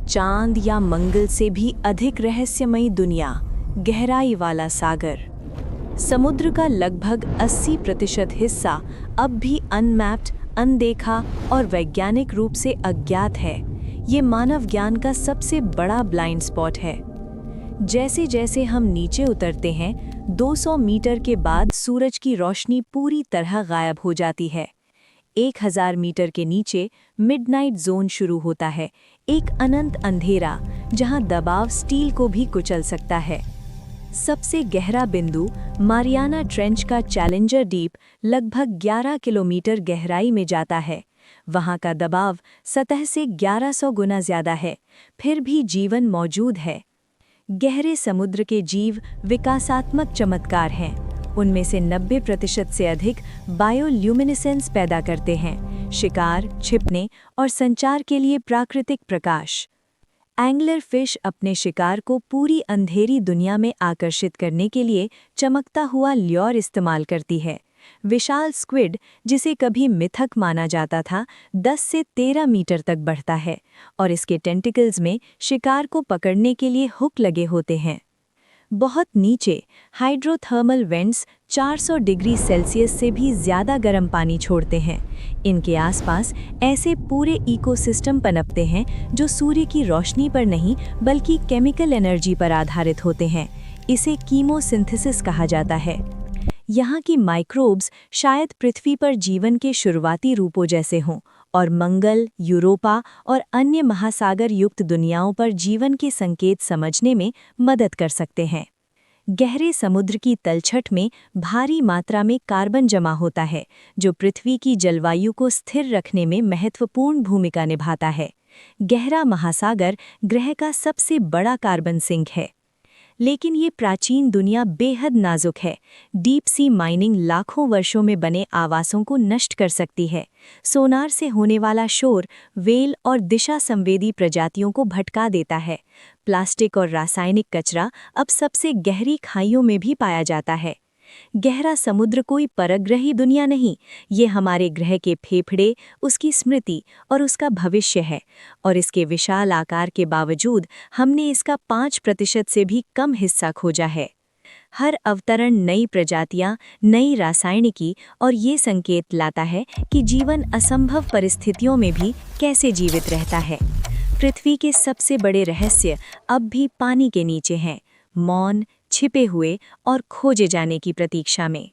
चांद या मंगल से भी अधिक रहस्यमयी दुनिया, गहराई वाला सागर। समुद्र का लगभग 80% हिस्सा अब भी अनमैप्ड, अनदेखा और वैज्ञानिक रूप से अज्ञात है। ये मानव ज्ञान का सबसे बड़ा ब्लाइंड स्पॉट है। जैसे जैसे हम नीचे उतरते हैं, 200 मीटर के बाद सूरज की रोशनी पूरी तरह गायब हो जाती है। 1000 मीटर के नीचे मिडनाइट जोन शुरू होता है, एक अनंत अंधेरा जहां दबाव स्टील को भी कुचल सकता है। सबसे गहरा बिंदु मारियाना ट्रेंच का चैलेंजर डीप लगभग 11 किलोमीटर गहराई में जाता है। वहां का दबाव सतह से 1100 गुना ज्यादा है, फिर भी जीवन मौजूद है। गहरे समुद्र के जीव विकासात्मक चमत्कार हैं। उनमें से 90% से अधिक बायोल्यूमिनेसेंस पैदा करते हैं, शिकार, छिपने और संचार के लिए प्राकृतिक प्रकाश। एंगलर फिश अपने शिकार को पूरी अंधेरी दुनिया में आकर्षित करने के लिए चमकता हुआ ल्योर इस्तेमाल करती है। विशाल स्क्विड, जिसे कभी मिथक माना जाता था, 10 से 13 मीटर तक बढ़ता है और इसके टेंटिकल्स में शिकार को पकड़ने के लिए हुक लगे होते हैं। बहुत नीचे हाइड्रोथर्मल वेंट्स 400 डिग्री सेल्सियस से भी ज़्यादा गर्म पानी छोड़ते हैं। इनके आसपास ऐसे पूरे इकोसिस्टम पनपते हैं जो सूर्य की रोशनी पर नहीं बल्कि केमिकल एनर्जी पर आधारित होते हैं। इसे कीमोसिंथेसिस कहा जाता है। यहाँ की माइक्रोब्स शायद पृथ्वी पर जीवन के शुरुआती रूपों जैसे हों और मंगल, यूरोपा और अन्य महासागर युक्त दुनियाओं पर जीवन के संकेत समझने में मदद कर सकते हैं। गहरे समुद्र की तलछट में भारी मात्रा में कार्बन जमा होता है, जो पृथ्वी की जलवायु को स्थिर रखने में महत्वपूर्ण भूमिका निभाता है। गहरा महासागर ग्रह का सबसे बड़ा कार्बन सिंक है। लेकिन ये प्राचीन दुनिया बेहद नाजुक है। डीप सी माइनिंग लाखों वर्षों में बने आवासों को नष्ट कर सकती है। सोनार से होने वाला शोर वेल और दिशा संवेदी प्रजातियों को भटका देता है। प्लास्टिक और रासायनिक कचरा अब सबसे गहरी खाइयों में भी पाया जाता है। गहरा समुद्र कोई परग्रही दुनिया नहीं, ये हमारे ग्रह के फेफड़े, उसकी स्मृति और उसका भविष्य है। और इसके विशाल आकार के बावजूद हमने इसका 5% से भी कम हिस्सा खोजा है। हर अवतरण नई प्रजातियां, नई रासायनिकी और ये संकेत लाता है कि जीवन असंभव परिस्थितियों में भी कैसे जीवित रहता है। पृथ्वी के सबसे बड़े रहस्य अब भी पानी के नीचे हैं, मौन, छिपे हुए और खोजे जाने की प्रतीक्षा में।